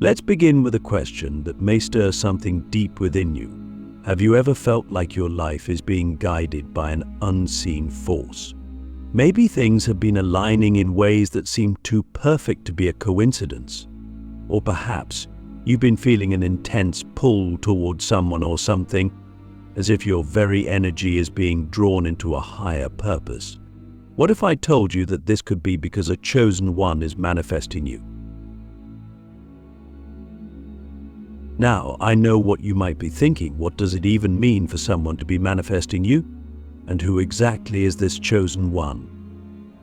Let's begin with a question that may stir something deep within you. Have you ever felt like your life is being guided by an unseen force? Maybe things have been aligning in ways that seem too perfect to be a coincidence. Or perhaps you've been feeling an intense pull towards someone or something, as if your very energy is being drawn into a higher purpose. What if I told you that this could be because a chosen one is manifesting you? Now, I know what you might be thinking. What does it even mean for someone to be manifesting you? And who exactly is this chosen one?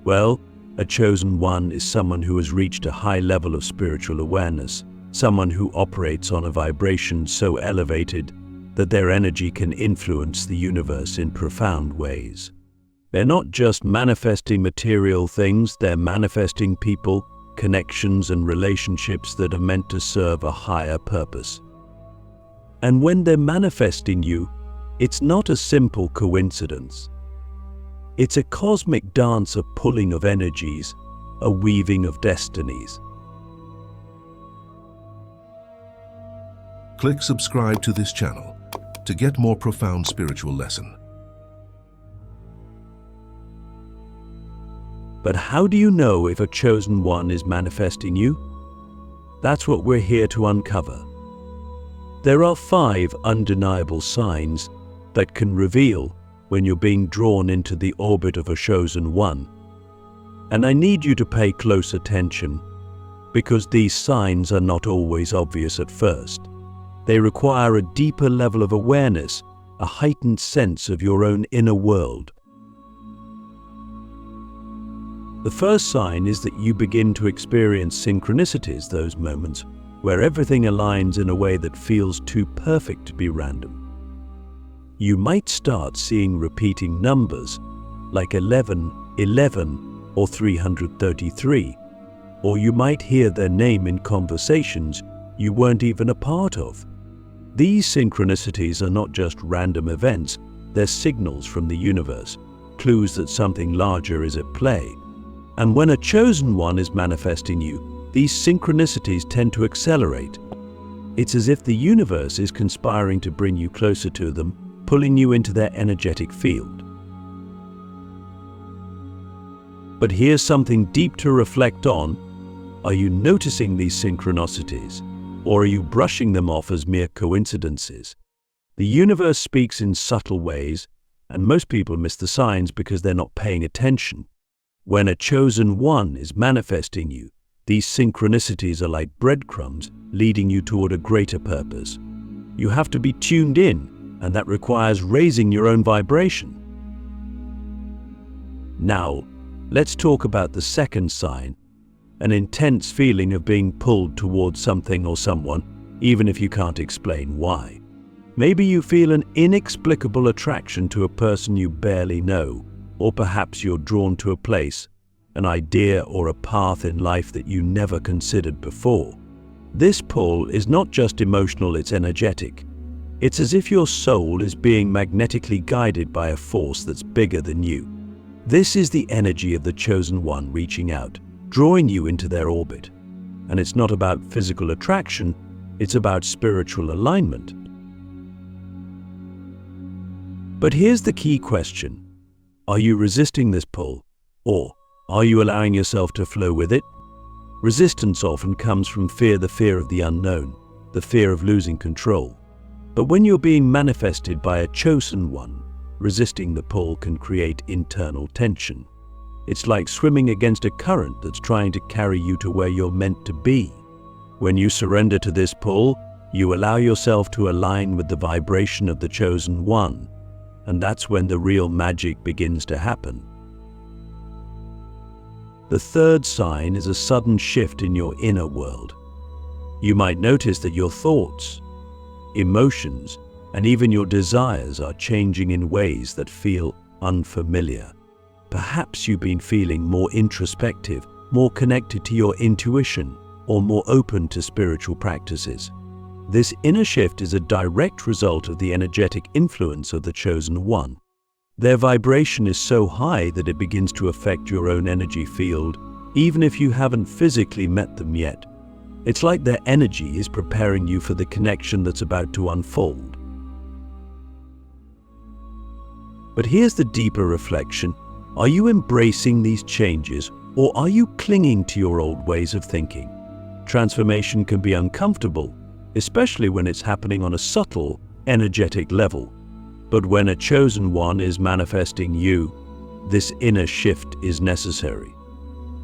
Well, a chosen one is someone who has reached a high level of spiritual awareness, someone who operates on a vibration so elevated that their energy can influence the universe in profound ways. They're not just manifesting material things, they're manifesting people, connections and relationships that are meant to serve a higher purpose. And when they're manifesting you, it's not a simple coincidence. It's a cosmic dance, a pulling of energies, a weaving of destinies. Click subscribe to this channel to get more profound spiritual lesson. But how do you know if a chosen one is manifesting you? That's what we're here to uncover. There are 5 undeniable signs that can reveal when you're being drawn into the orbit of a chosen one. And I need you to pay close attention, because these signs are not always obvious at first. They require a deeper level of awareness, a heightened sense of your own inner world. The first sign is that you begin to experience synchronicities, those moments where everything aligns in a way that feels too perfect to be random. You might start seeing repeating numbers like 11, 11, or 333, or you might hear their name in conversations you weren't even a part of. These synchronicities are not just random events, they're signals from the universe, clues that something larger is at play. And when a chosen one is manifesting you, these synchronicities tend to accelerate. It's as if the universe is conspiring to bring you closer to them, pulling you into their energetic field. But here's something deep to reflect on. Are you noticing these synchronicities, or are you brushing them off as mere coincidences? The universe speaks in subtle ways, and most people miss the signs because they're not paying attention. When a chosen one is manifesting you, these synchronicities are like breadcrumbs leading you toward a greater purpose. You have to be tuned in, and that requires raising your own vibration. Now, let's talk about the second sign, an intense feeling of being pulled towards something or someone, even if you can't explain why. Maybe you feel an inexplicable attraction to a person you barely know, or perhaps you're drawn to a place, an idea or a path in life that you never considered before. This pull is not just emotional, it's energetic. It's as if your soul is being magnetically guided by a force that's bigger than you. This is the energy of the chosen one reaching out, drawing you into their orbit. And it's not about physical attraction, it's about spiritual alignment. But here's the key question. Are you resisting this pull, or are you allowing yourself to flow with it? Resistance often comes from fear, the fear of the unknown, the fear of losing control. But when you're being manifested by a chosen one, resisting the pull can create internal tension. It's like swimming against a current that's trying to carry you to where you're meant to be. When you surrender to this pull, you allow yourself to align with the vibration of the chosen one, and that's when the real magic begins to happen. The third sign is a sudden shift in your inner world. You might notice that your thoughts, emotions, and even your desires are changing in ways that feel unfamiliar. Perhaps you've been feeling more introspective, more connected to your intuition, or more open to spiritual practices. This inner shift is a direct result of the energetic influence of the chosen one. Their vibration is so high that it begins to affect your own energy field, even if you haven't physically met them yet. It's like their energy is preparing you for the connection that's about to unfold. But here's the deeper reflection. Are you embracing these changes, or are you clinging to your old ways of thinking? Transformation can be uncomfortable, especially when it's happening on a subtle, energetic level. But when a chosen one is manifesting you, this inner shift is necessary.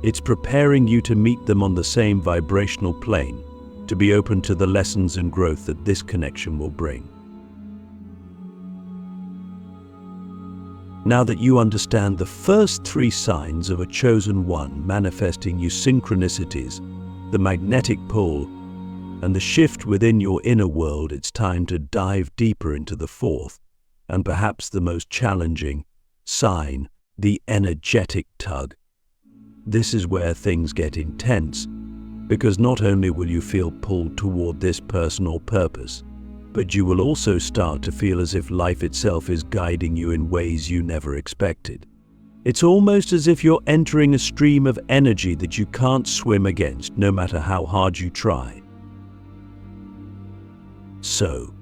It's preparing you to meet them on the same vibrational plane, to be open to the lessons and growth that this connection will bring. Now that you understand the first 3 signs of a chosen one manifesting you, synchronicities, the magnetic pull, and the shift within your inner world, it's time to dive deeper into the 4th, and perhaps the most challenging, sign, the energetic tug. This is where things get intense, because not only will you feel pulled toward this person or purpose, but you will also start to feel as if life itself is guiding you in ways you never expected. It's almost as if you're entering a stream of energy that you can't swim against, no matter how hard you try. So,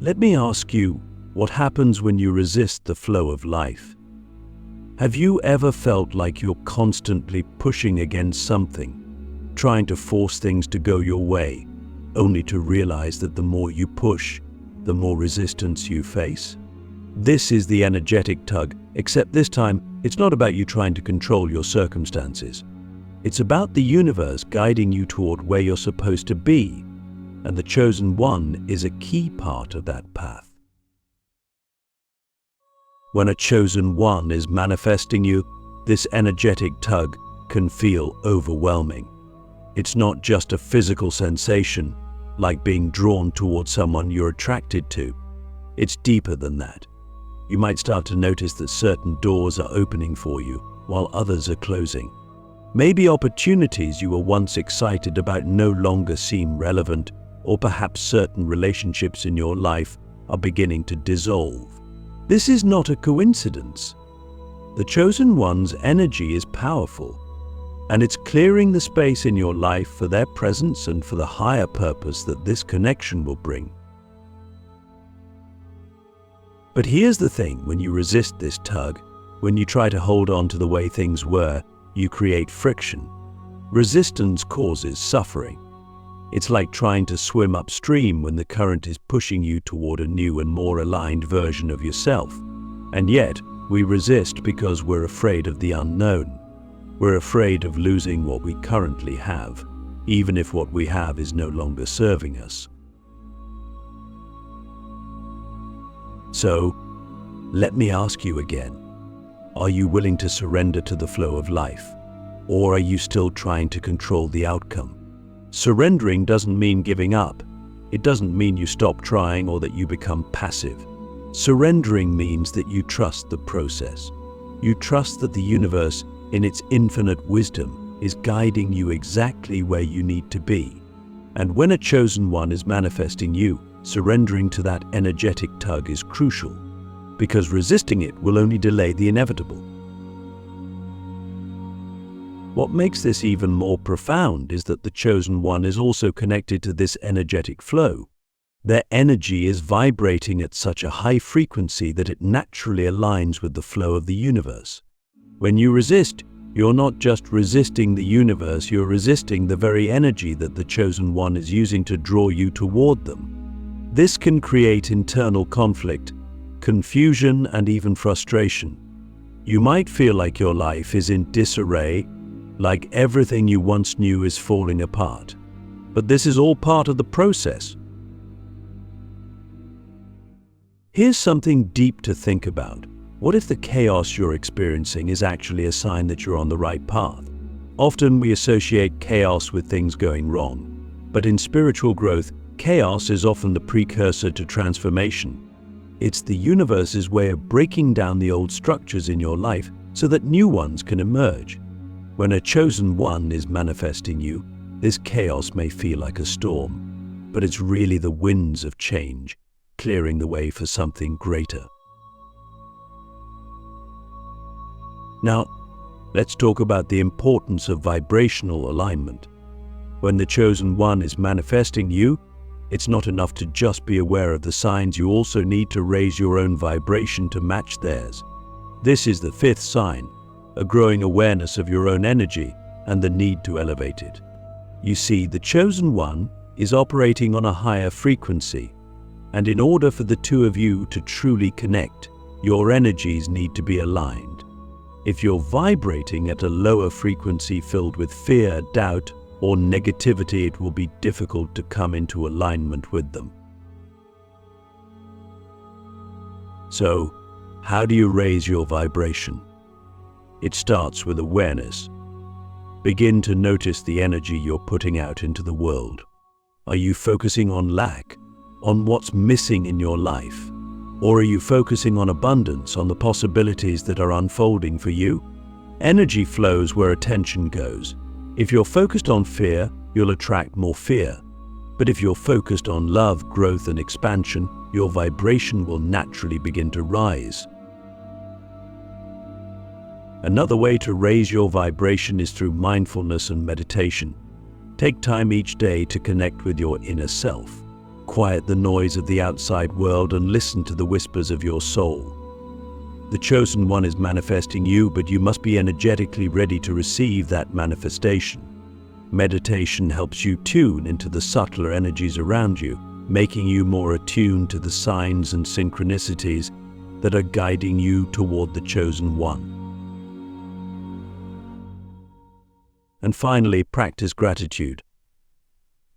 let me ask you, what happens when you resist the flow of life? Have you ever felt like you're constantly pushing against something, trying to force things to go your way, only to realize that the more you push, the more resistance you face? This is the energetic tug, except this time, it's not about you trying to control your circumstances. It's about the universe guiding you toward where you're supposed to be, and the chosen one is a key part of that path. When a chosen one is manifesting you, this energetic tug can feel overwhelming. It's not just a physical sensation, like being drawn towards someone you're attracted to. It's deeper than that. You might start to notice that certain doors are opening for you, while others are closing. Maybe opportunities you were once excited about no longer seem relevant, or perhaps certain relationships in your life are beginning to dissolve. This is not a coincidence. The chosen one's energy is powerful, and it's clearing the space in your life for their presence and for the higher purpose that this connection will bring. But here's the thing, when you resist this tug, when you try to hold on to the way things were, you create friction. Resistance causes suffering. It's like trying to swim upstream when the current is pushing you toward a new and more aligned version of yourself. And yet, we resist because we're afraid of the unknown. We're afraid of losing what we currently have, even if what we have is no longer serving us. So, let me ask you again. Are you willing to surrender to the flow of life? Or are you still trying to control the outcome? Surrendering doesn't mean giving up. It doesn't mean you stop trying or that you become passive. Surrendering means that you trust the process. You trust that the universe, in its infinite wisdom, is guiding you exactly where you need to be. And when a chosen one is manifesting you, surrendering to that energetic tug is crucial, because resisting it will only delay the inevitable. What makes this even more profound is that the chosen one is also connected to this energetic flow. Their energy is vibrating at such a high frequency that it naturally aligns with the flow of the universe. When you resist, you're not just resisting the universe, you're resisting the very energy that the chosen one is using to draw you toward them. This can create internal conflict, confusion, and even frustration. You might feel like your life is in disarray, like everything you once knew is falling apart. But this is all part of the process. Here's something deep to think about. What if the chaos you're experiencing is actually a sign that you're on the right path? Often we associate chaos with things going wrong, but in spiritual growth, chaos is often the precursor to transformation. It's the universe's way of breaking down the old structures in your life so that new ones can emerge. When a chosen one is manifesting you, this chaos may feel like a storm, but it's really the winds of change, clearing the way for something greater. Now, let's talk about the importance of vibrational alignment. When the chosen one is manifesting you, it's not enough to just be aware of the signs. You also need to raise your own vibration to match theirs. This is the fifth sign, a growing awareness of your own energy and the need to elevate it. You see, the chosen one is operating on a higher frequency, and in order for the two of you to truly connect, your energies need to be aligned. If you're vibrating at a lower frequency filled with fear, doubt, or negativity, it will be difficult to come into alignment with them. So, how do you raise your vibration? It starts with awareness. Begin to notice the energy you're putting out into the world. Are you focusing on lack, on what's missing in your life? Or are you focusing on abundance, on the possibilities that are unfolding for you? Energy flows where attention goes. If you're focused on fear, you'll attract more fear. But if you're focused on love, growth, and expansion, your vibration will naturally begin to rise. Another way to raise your vibration is through mindfulness and meditation. Take time each day to connect with your inner self. Quiet the noise of the outside world and listen to the whispers of your soul. The chosen one is manifesting you, but you must be energetically ready to receive that manifestation. Meditation helps you tune into the subtler energies around you, making you more attuned to the signs and synchronicities that are guiding you toward the chosen one. And finally, practice gratitude.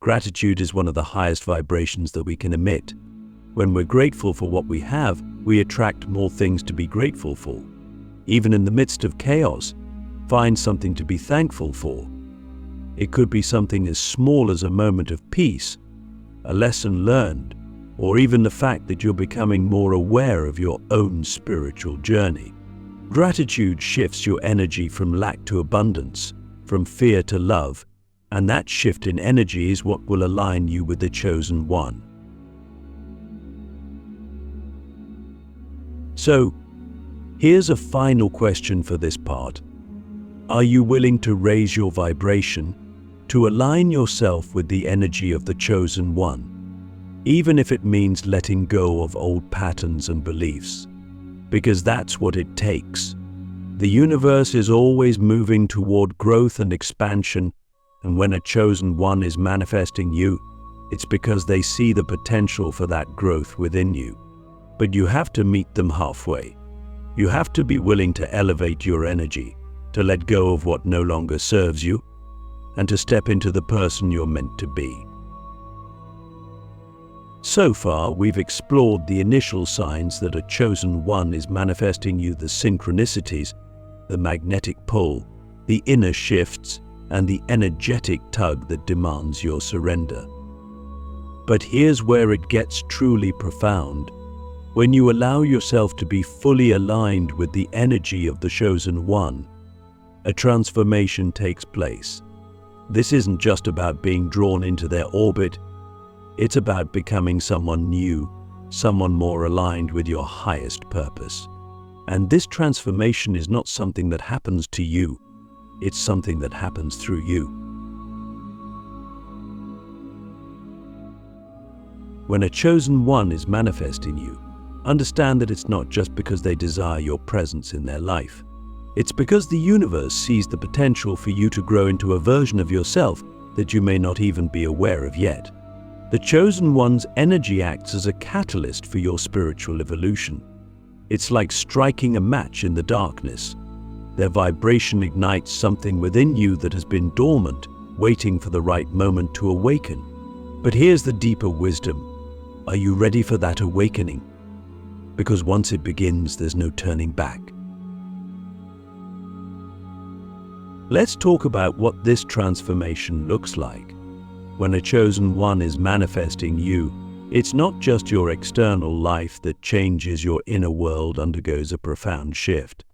Gratitude is one of the highest vibrations that we can emit. When we're grateful for what we have, we attract more things to be grateful for. Even in the midst of chaos, find something to be thankful for. It could be something as small as a moment of peace, a lesson learned, or even the fact that you're becoming more aware of your own spiritual journey. Gratitude shifts your energy from lack to abundance, from fear to love, and that shift in energy is what will align you with the chosen one. So, here's a final question for this part. Are you willing to raise your vibration, to align yourself with the energy of the chosen one, even if it means letting go of old patterns and beliefs? Because that's what it takes. The universe is always moving toward growth and expansion, and when a chosen one is manifesting you, it's because they see the potential for that growth within you. But you have to meet them halfway. You have to be willing to elevate your energy, to let go of what no longer serves you, and to step into the person you're meant to be. So far, we've explored the initial signs that a chosen one is manifesting you, the synchronicities, the magnetic pull, the inner shifts, and the energetic tug that demands your surrender. But here's where it gets truly profound. When you allow yourself to be fully aligned with the energy of the chosen one, a transformation takes place. This isn't just about being drawn into their orbit, it's about becoming someone new, someone more aligned with your highest purpose. And this transformation is not something that happens to you, it's something that happens through you. When a chosen one is manifesting you, understand that it's not just because they desire your presence in their life. It's because the universe sees the potential for you to grow into a version of yourself that you may not even be aware of yet. The chosen one's energy acts as a catalyst for your spiritual evolution. It's like striking a match in the darkness. Their vibration ignites something within you that has been dormant, waiting for the right moment to awaken. But here's the deeper wisdom. Are you ready for that awakening? Because once it begins, there's no turning back. Let's talk about what this transformation looks like. When a chosen one is manifesting you, it's not just your external life that changes. Your inner world undergoes a profound shift.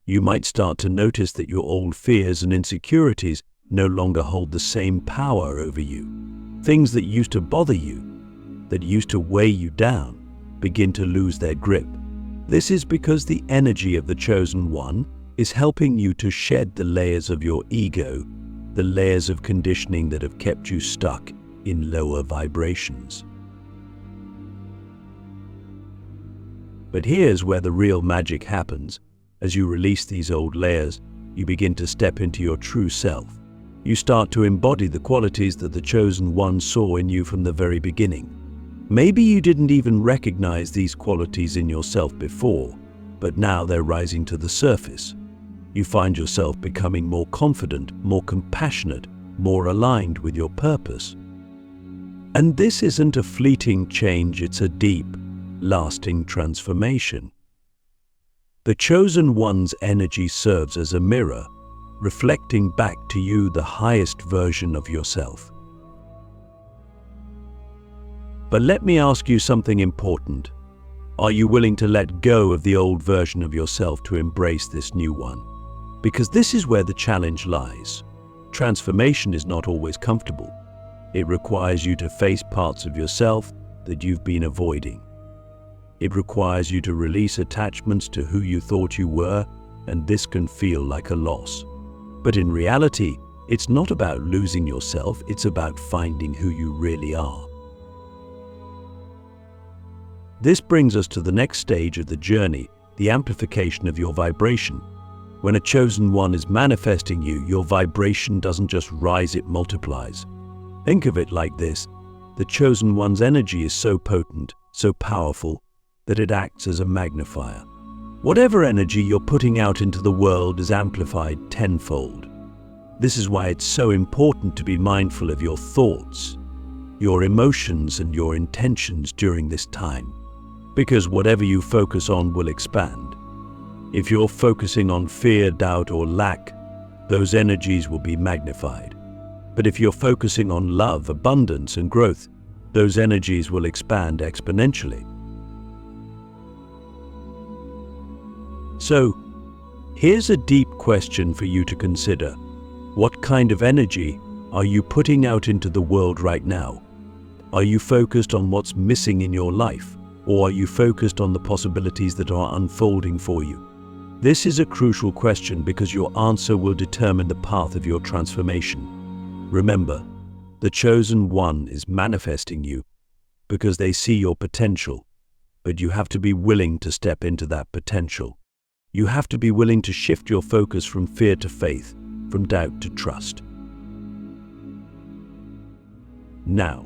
You might start to notice that your old fears and insecurities no longer hold the same power over you. Things that used to bother you, that used to weigh you down, begin to lose their grip. This is because the energy of the chosen one is helping you to shed the layers of your ego, the layers of conditioning that have kept you stuck in lower vibrations. But here's where the real magic happens. As you release these old layers, you begin to step into your true self. You start to embody the qualities that the Chosen One saw in you from the very beginning. Maybe you didn't even recognize these qualities in yourself before, but now they're rising to the surface. You find yourself becoming more confident, more compassionate, more aligned with your purpose. And this isn't a fleeting change, it's a deep, lasting transformation. The Chosen One's energy serves as a mirror, reflecting back to you the highest version of yourself. But let me ask you something important. Are you willing to let go of the old version of yourself to embrace this new one? Because this is where the challenge lies. Transformation is not always comfortable. It requires you to face parts of yourself that you've been avoiding. It requires you to release attachments to who you thought you were, and this can feel like a loss. But in reality, it's not about losing yourself, it's about finding who you really are. This brings us to the next stage of the journey, the amplification of your vibration. When a Chosen One is manifesting you, your vibration doesn't just rise, it multiplies. Think of it like this: the Chosen One's energy is so potent, so powerful, that it acts as a magnifier. Whatever energy you're putting out into the world is amplified tenfold. This is why it's so important to be mindful of your thoughts, your emotions, and your intentions during this time. Because whatever you focus on will expand. If you're focusing on fear, doubt, or lack, those energies will be magnified. But if you're focusing on love, abundance, and growth, those energies will expand exponentially. So, here's a deep question for you to consider. What kind of energy are you putting out into the world right now? Are you focused on what's missing in your life? Or are you focused on the possibilities that are unfolding for you? This is a crucial question because your answer will determine the path of your transformation. Remember, the Chosen One is manifesting you because they see your potential, but you have to be willing to step into that potential. You have to be willing to shift your focus from fear to faith, from doubt to trust. Now,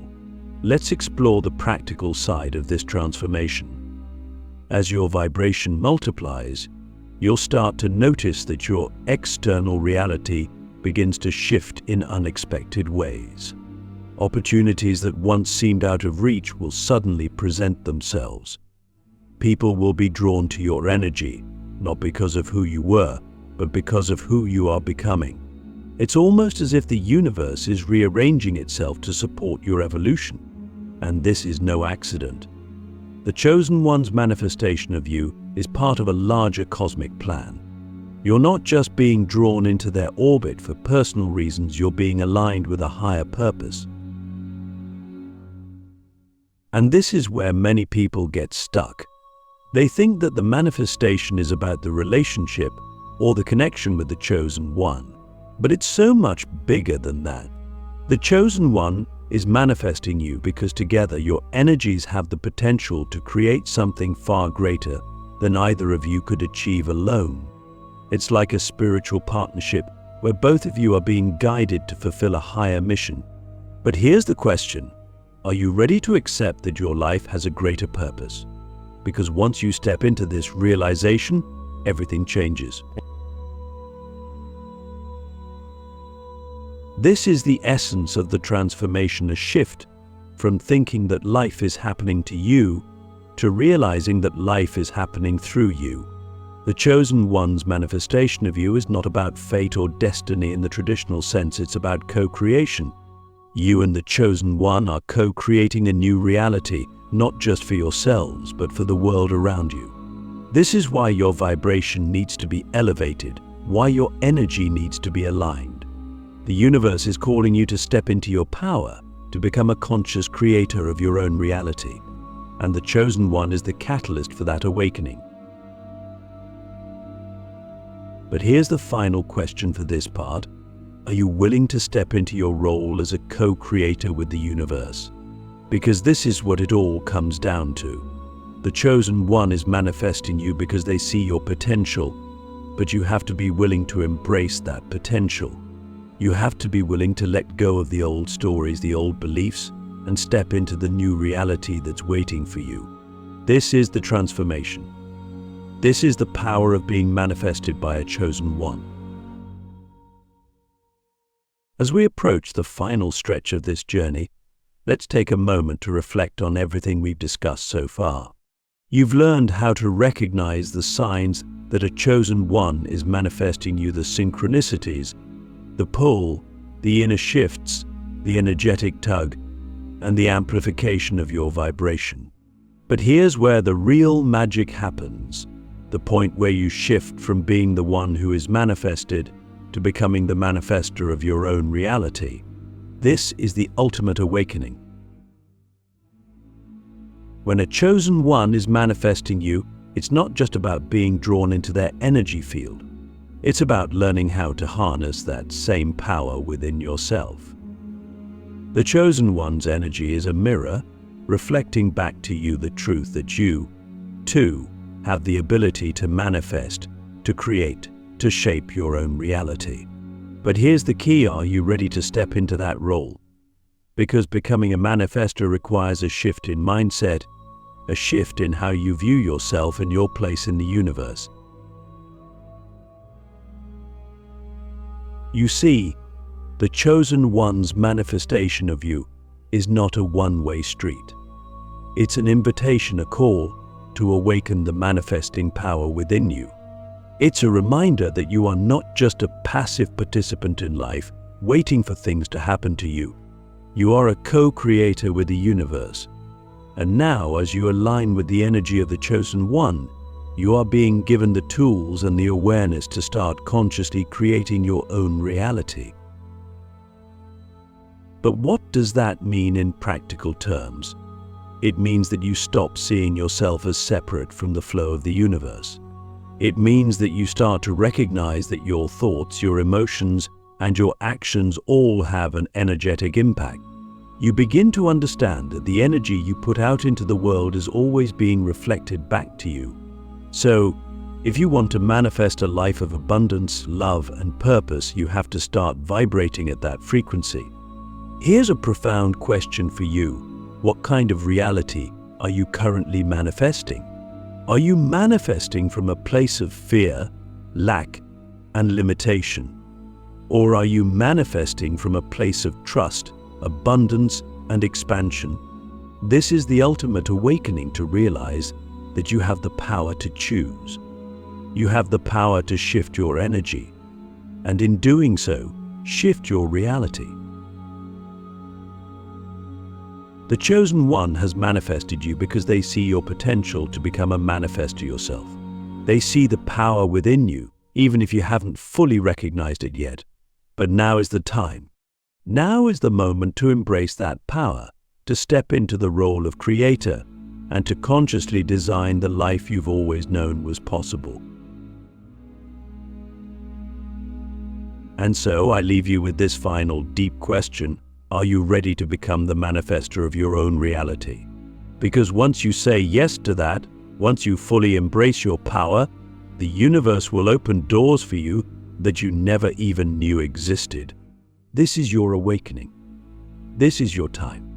let's explore the practical side of this transformation. As your vibration multiplies, you'll start to notice that your external reality begins to shift in unexpected ways. Opportunities that once seemed out of reach will suddenly present themselves. People will be drawn to your energy, not because of who you were, but because of who you are becoming. It's almost as if the universe is rearranging itself to support your evolution. And this is no accident. The Chosen One's manifestation of you is part of a larger cosmic plan. You're not just being drawn into their orbit for personal reasons, you're being aligned with a higher purpose. And this is where many people get stuck. They think that the manifestation is about the relationship or the connection with the Chosen One. But it's so much bigger than that. The Chosen One is manifesting you because together your energies have the potential to create something far greater than either of you could achieve alone. It's like a spiritual partnership where both of you are being guided to fulfill a higher mission. But here's the question: are you ready to accept that your life has a greater purpose? Because once you step into this realization, everything changes. This is the essence of the transformation, a shift from thinking that life is happening to you to realizing that life is happening through you. The Chosen One's manifestation of you is not about fate or destiny in the traditional sense, it's about co-creation. You and the Chosen One are co-creating a new reality, not just for yourselves, but for the world around you. This is why your vibration needs to be elevated, why your energy needs to be aligned. The universe is calling you to step into your power, to become a conscious creator of your own reality. And the Chosen One is the catalyst for that awakening. But here's the final question for this part. Are you willing to step into your role as a co-creator with the universe? Because this is what it all comes down to. The chosen one is manifesting you because they see your potential, but you have to be willing to embrace that potential. You have to be willing to let go of the old stories, the old beliefs, and step into the new reality that's waiting for you. This is the transformation. This is the power of being manifested by a chosen one. As we approach the final stretch of this journey, let's take a moment to reflect on everything we've discussed so far. You've learned how to recognize the signs that a chosen one is manifesting you, the synchronicities, the pull, the inner shifts, the energetic tug, and the amplification of your vibration. But here's where the real magic happens, the point where you shift from being the one who is manifested to becoming the manifester of your own reality. This is the ultimate awakening. When a chosen one is manifesting you, it's not just about being drawn into their energy field. It's about learning how to harness that same power within yourself. The chosen one's energy is a mirror, reflecting back to you the truth that you, too, have the ability to manifest, to create, to shape your own reality. But here's the key: are you ready to step into that role? Because becoming a manifestor requires a shift in mindset, a shift in how you view yourself and your place in the universe. You see, the chosen one's manifestation of you is not a one-way street. It's an invitation, a call to awaken the manifesting power within you. It's a reminder that you are not just a passive participant in life, waiting for things to happen to you. You are a co-creator with the universe. And now, as you align with the energy of the chosen one, you are being given the tools and the awareness to start consciously creating your own reality. But what does that mean in practical terms? It means that you stop seeing yourself as separate from the flow of the universe. It means that you start to recognize that your thoughts, your emotions, and your actions all have an energetic impact. You begin to understand that the energy you put out into the world is always being reflected back to you. So, if you want to manifest a life of abundance, love, and purpose, you have to start vibrating at that frequency. Here's a profound question for you. What kind of reality are you currently manifesting? Are you manifesting from a place of fear, lack, and limitation? Or are you manifesting from a place of trust, abundance, and expansion? This is the ultimate awakening, to realize that you have the power to choose. You have the power to shift your energy, and in doing so, shift your reality. The chosen one has manifested you because they see your potential to become a manifestor yourself. They see the power within you, even if you haven't fully recognized it yet. But now is the time. Now is the moment to embrace that power, to step into the role of creator, and to consciously design the life you've always known was possible. And so I leave you with this final deep question. Are you ready to become the manifestor of your own reality? Because once you say yes to that, once you fully embrace your power, the universe will open doors for you that you never even knew existed. This is your awakening. This is your time.